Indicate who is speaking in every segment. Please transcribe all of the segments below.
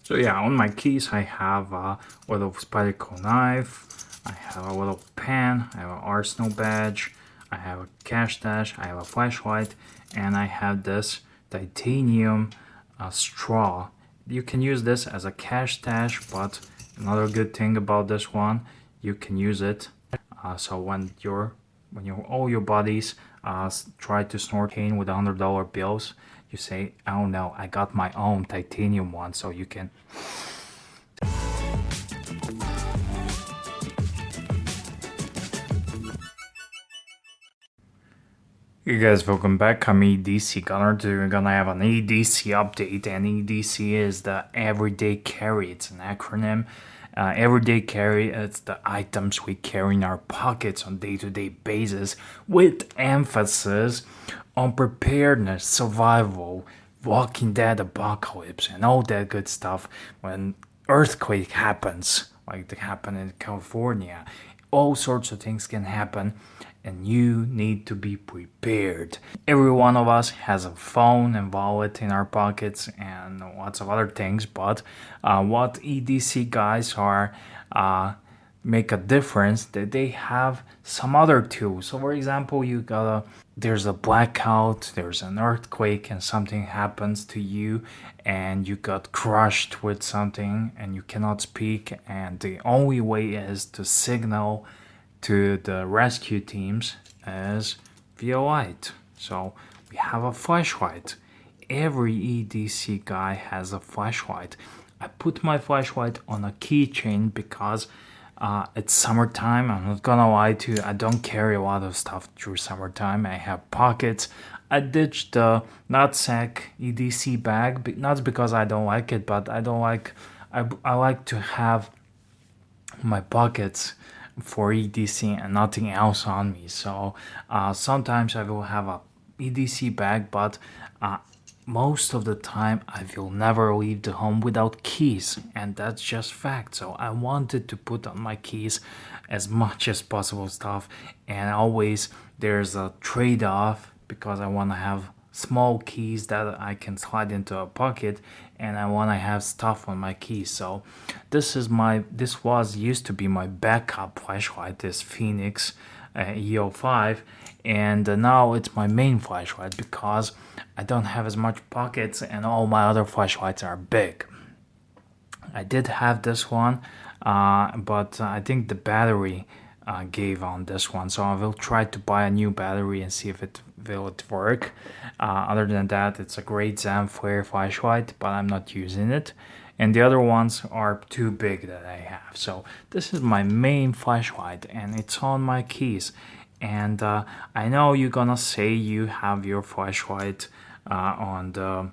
Speaker 1: So yeah, on my keys I have a little spatial knife, I have a little pen, I have an arsenal badge, I have a cash stash, I have a flashlight, and I have this titanium straw. You can use this as a cash stash, but another good thing about this one, you can use it so when all your buddies try to snort cane with $100 bills, you say, "Oh no, I got my own titanium one," so you can. Hey guys, welcome back. I'm EDC Gunner. Today we're gonna have an EDC update, and EDC is the everyday carry. It's an acronym. Everyday carry, it's the items we carry in our pockets on day-to-day basis, with emphasis on preparedness, survival, Walking Dead apocalypse, and all that good stuff. When earthquake happens, like it happened in California, all sorts of things can happen, and you need to be prepared. Every one of us has a phone and wallet in our pockets and lots of other things, but what EDC guys are make a difference, that they have some other tools. So for example, there's a blackout, there's an earthquake, and something happens to you and you got crushed with something and you cannot speak, and the only way is to signal to the rescue teams as via light. So we have a flashlight. Every EDC guy has a flashlight. I put my flashlight on a keychain because it's summertime. I'm not gonna lie to you, I don't carry a lot of stuff through summertime. I have pockets. I ditched the nutsack EDC bag, not because I don't like it, but I like to have my pockets for EDC and nothing else on me. So sometimes I will have a EDC bag, but most of the time I will never leave the home without keys, and that's just fact. So I wanted to put on my keys as much as possible stuff, and always there's a trade-off because I want to have small keys that I can slide into a pocket, and I want to have stuff on my keys. So this used to be my backup flashlight, this Phoenix EO5, and now it's my main flashlight because I don't have as much pockets and all my other flashlights are big. I did have this one, but I think the battery gave on this one, so I will try to buy a new battery and see if it will work. Other than that, it's a great Zam Flare flashlight, but I'm not using it, and the other ones are too big that I have. So this is my main flashlight and it's on my keys. And I know you're gonna say you have your flashlight on the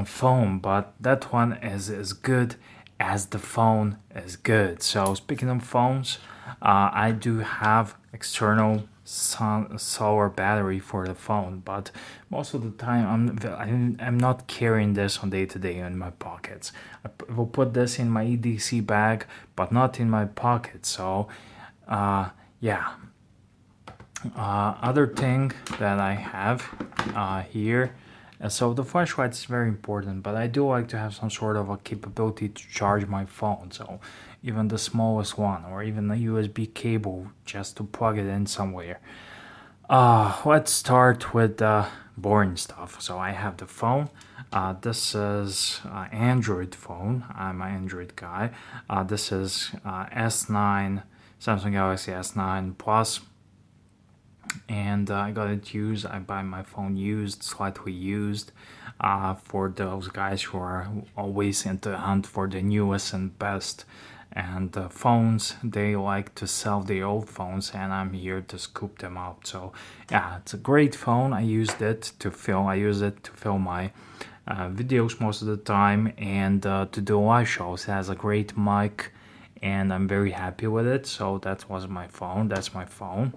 Speaker 1: phone, but that one is as good as the phone is good. So speaking of phones, I do have external solar battery for the phone, but most of the time I'm not carrying this on day to day in my pockets. I will put this in my EDC bag, but not in my pocket. So yeah. Other thing that I have here, so the flashlight is very important, but I do like to have some sort of a capability to charge my phone. So even the smallest one, or even a USB cable, just to plug it in somewhere. Let's start with the boring stuff. So I have the phone. This is Android phone. I'm an Android guy. This is S9, Samsung Galaxy S9 Plus. And I got it used. I buy my phone used, slightly used, for those guys who are always in the hunt for the newest and best. And phones, they like to sell their old phones, and I'm here to scoop them out. So yeah, it's a great phone. I use it to film my videos most of the time, and to do live shows. It has a great mic, and I'm very happy with it. So that was my phone. That's my phone.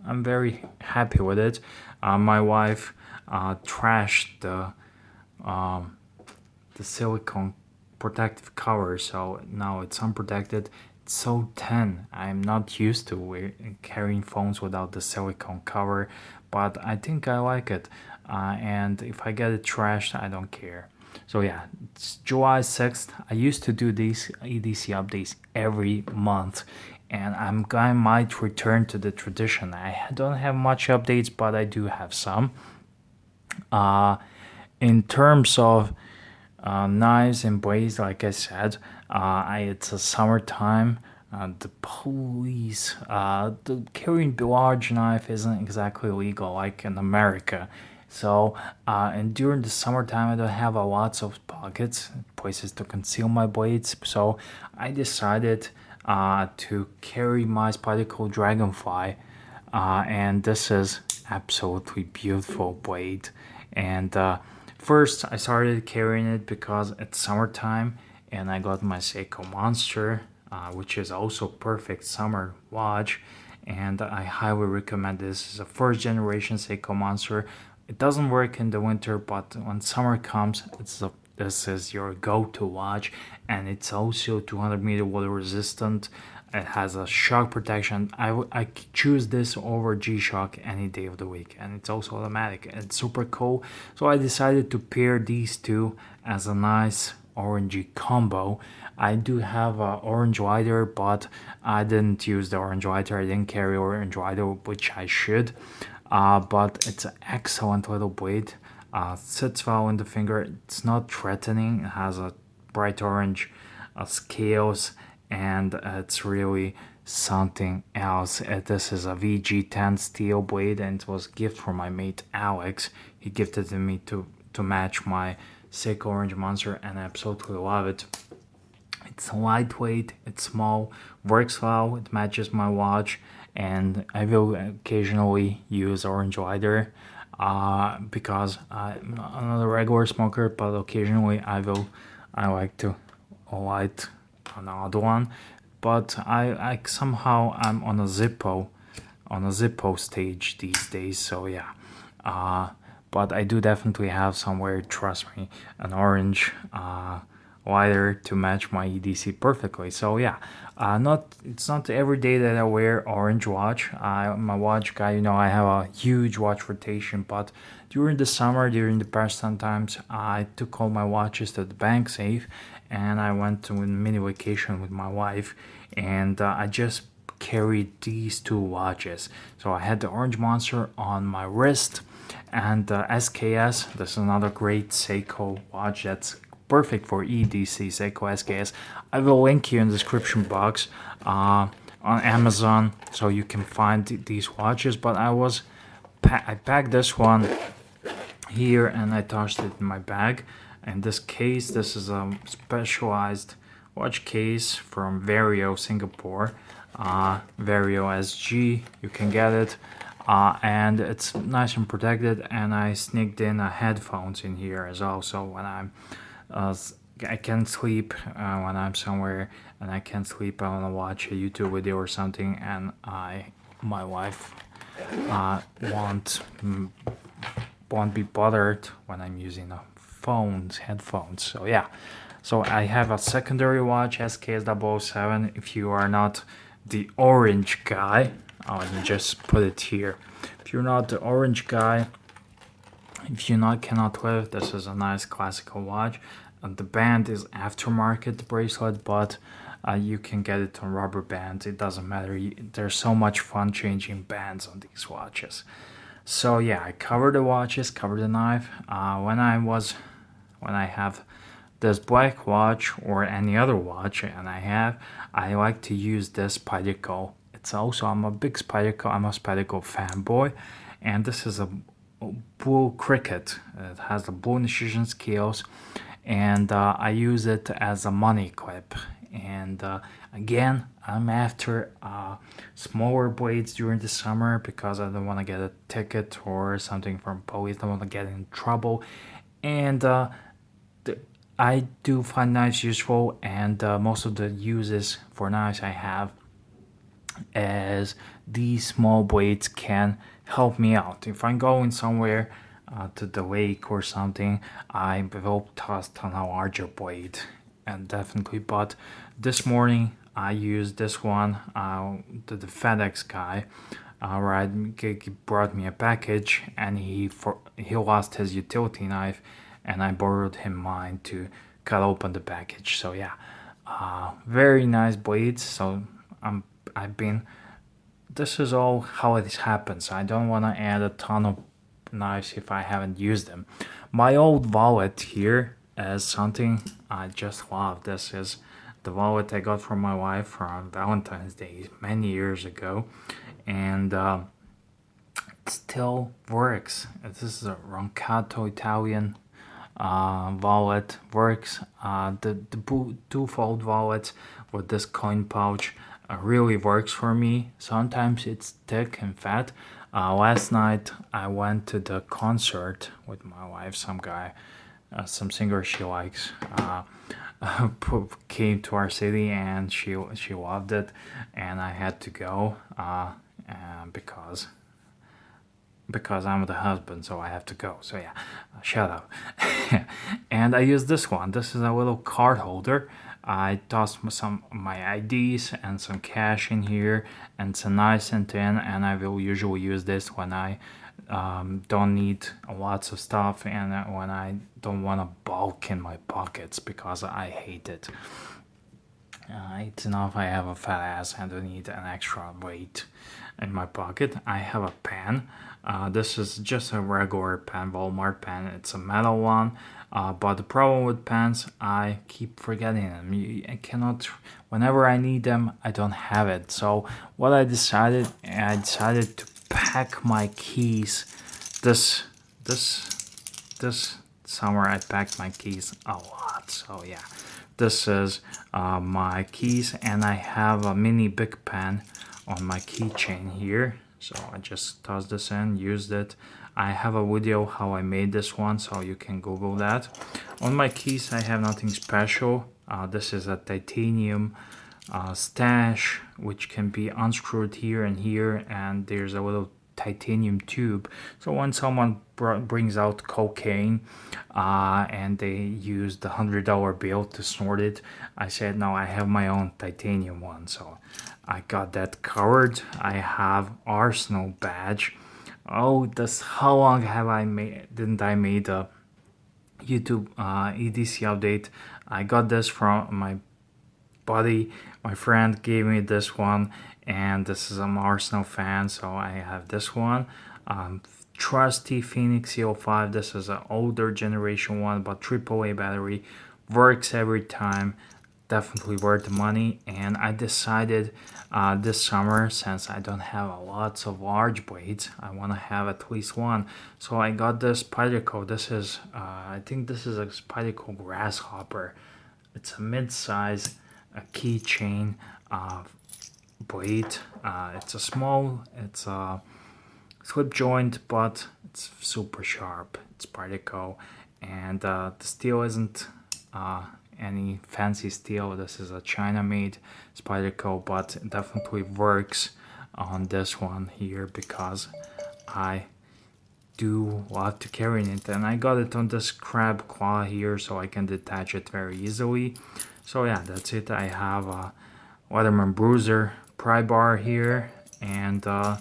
Speaker 1: I'm very happy with it. My wife trashed the silicone protective cover, so now it's unprotected. It's so thin. I'm not used to carrying phones without the silicone cover, but I think I like it. And if I get it trashed, I don't care. So yeah, it's July 6th. I used to do these EDC updates every month, and I might return to the tradition. I don't have much updates, but I do have some. Uh, in terms of knives and blades, like I said, it's a summertime. The police, carrying a large knife isn't exactly legal like in America. So, and during the summertime, I don't have a lots of pockets, places to conceal my blades. So, I decided to carry my Spyderco Dragonfly, and this is absolutely beautiful blade. And first, I started carrying it because it's summertime, and I got my Seiko Monster, which is also perfect summer watch, and I highly recommend this. It's a first generation Seiko Monster. It doesn't work in the winter, but when summer comes, this is your go-to watch, and it's also 200-meter water resistant. It has a shock protection. I choose this over G-Shock any day of the week, and it's also automatic. It's super cool. So I decided to pair these two as a nice orangey combo. I do have an orange lighter, but I didn't use the orange lighter. I didn't carry orange lighter, which I should. But it's an excellent little blade. Sits well in the finger. It's not threatening. It has a bright orange scales, and it's really something else. This is a VG10 steel blade, and it was a gift from my mate Alex. He gifted it me to match my Seiko Orange Monster, and I absolutely love it. It's lightweight, it's small, works well, it matches my watch, and I will occasionally use orange lighter because I'm not a regular smoker, but occasionally I like to light another one. But I somehow I'm on a Zippo stage these days, so yeah. But I do definitely have somewhere, trust me, an orange lighter to match my EDC perfectly. So yeah, it's not every day that I wear orange watch. I'm a watch guy, I have a huge watch rotation, but during the summer, during the past sometimes, I took all my watches to the bank safe, and I went to a mini vacation with my wife, and I just carried these two watches. So I had the Orange Monster on my wrist, and SKS. This is another great Seiko watch that's perfect for EDC, Seiko SKS. I will link you in the description box on Amazon, so you can find these watches. But I packed this one here, and I tossed it in my bag. And this case, this is a specialized watch case from Vario Singapore, Vario SG. You can get it, and it's nice and protected. And I sneaked in headphones in here as well, so when I can sleep when I'm somewhere, and I can sleep. I want to watch a YouTube video or something, and my wife won't be bothered when I'm using headphones. So yeah, so I have a secondary watch, SKS 007. If you are not the orange guy, let me just put it here. If you're not the orange guy, if you cannot live, this is a nice classical watch. The band is aftermarket bracelet, but you can get it on rubber bands. It doesn't matter. There's so much fun changing bands on these watches. So yeah, I cover the watches, cover the knife. When I have this black watch or any other watch, and I like to use this Spyderco. I'm a big Spyderco. I'm a Spyderco fanboy, and this is a blue cricket. It has the blue incision scales, and I use it as a money clip. And again, I'm after smaller blades during the summer because I don't want to get a ticket or something from police. Don't want to get in trouble. And I do find knives useful, and most of the uses for knives I have is these small blades can help me out. If I'm going somewhere to the lake or something, I will toss on a larger blade, and definitely. But this morning I used this one. The FedEx guy, he brought me a package, and he lost his utility knife, and I borrowed him mine to cut open the package. So yeah, very nice blades. So I've been. This is all how it happens. I don't want to add a ton of knives if I haven't used them. My old wallet here is something I just love. This is the wallet I got from my wife for Valentine's Day many years ago, and it still works. This is a Roncato Italian wallet. Works. The two-fold wallet with this coin pouch really works for me. Sometimes it's thick and fat. Last night I went to the concert with my wife. Some guy, some singer she likes, came to our city, and she loved it, and I had to go because I'm the husband, so I have to go. So yeah, shut up. And I use this one. This is a little card holder. I tossed some of my IDs and some cash in here, and it's nice and thin, and I will usually use this when I don't need lots of stuff, and when I don't want to bulk in my pockets, because I hate it. It's enough I have a fat ass and don't need an extra weight in my pocket. I have a pen. This is just a regular pen, Walmart pen. It's a metal one. But the problem with pens, I keep forgetting them. I cannot, whenever I need them, I don't have it. So what I decided to pack my keys. This summer I packed my keys a lot. So yeah, this is my keys, and I have a mini big pen on my keychain here. So I just tossed this in, used it. I have a video how I made this one, so you can Google that. On my keys I have nothing special. This is a titanium stash, which can be unscrewed here and here, and there's a little titanium tube. So when someone brings out cocaine and they use the $100 bill to snort it, I said no, I have my own titanium one, so I got that covered. I have Arsenal badge. Oh, this, how long have I didn't I made a YouTube EDC update? I got this from my buddy. My friend gave me this one, and this is an Arsenal fan, so I have this one. Trusty Phoenix E05. This is an older generation one, but AAA battery, works every time. Definitely worth the money. And I decided this summer, since I don't have lots of large blades, I want to have at least one. So I got this Spyderco. This is I think this is a Spyderco Grasshopper. It's a mid-size keychain blade. It's a small, it's a slip joint, but it's super sharp. It's Spyderco, and the steel isn't any fancy steel. This is a China-made Spyderco, but it definitely works on this one here because I do love to carry it, and I got it on this crab claw here, so I can detach it very easily. So yeah, that's it. I have a Leatherman Bruiser pry bar here, and I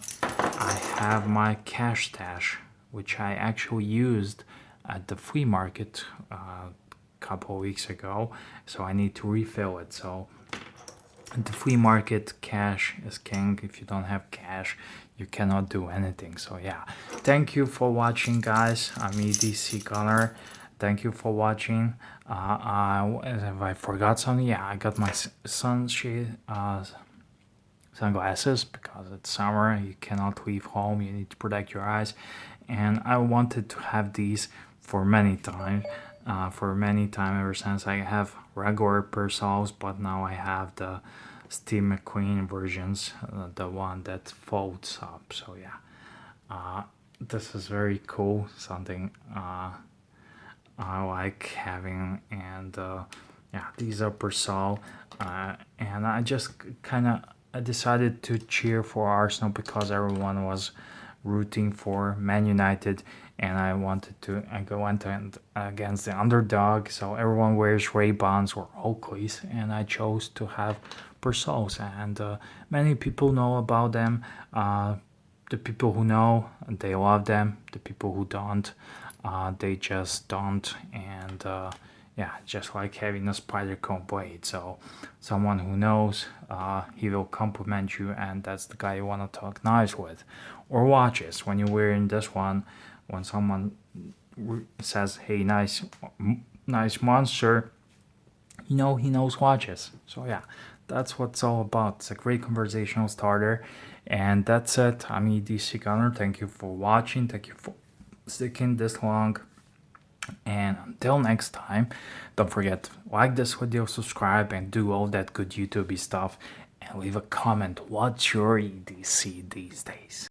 Speaker 1: have my cash stash, which I actually used at the flea market couple of weeks ago, so I need to refill it. So at the flea market, cash is king. If you don't have cash, you cannot do anything. So yeah, thank you for watching, guys. I'm EDC Gunner. Thank you for watching. If I forgot something, yeah, I got my sunshade sunglasses because it's summer. You cannot leave home. You need to protect your eyes, and I wanted to have these for many times. Ever since I have regular Persols, but now I have the Steve McQueen versions, the one that folds up. So yeah, this is very cool, something I like having, and yeah, these are Persol, and I just I decided to cheer for Arsenal because everyone was rooting for Man United, and I went against the underdog, so everyone wears Ray-Bans or Oakleys, and I chose to have Persols, and many people know about them. The people who know, they love them. The people who don't, They just don't, and yeah, just like having a spider comb blade. So someone who knows, he will compliment you, and that's the guy you want to talk nice with. Or watches, when you're wearing this one, when someone says, hey, nice monster, you know he knows watches. So yeah, that's what it's all about. It's a great conversational starter. And that's it. I'm EDC Gunner. Thank you for watching. Thank you for sticking this long. And until next time, don't forget to like this video, subscribe, and do all that good YouTube stuff. And leave a comment. What's your EDC these days?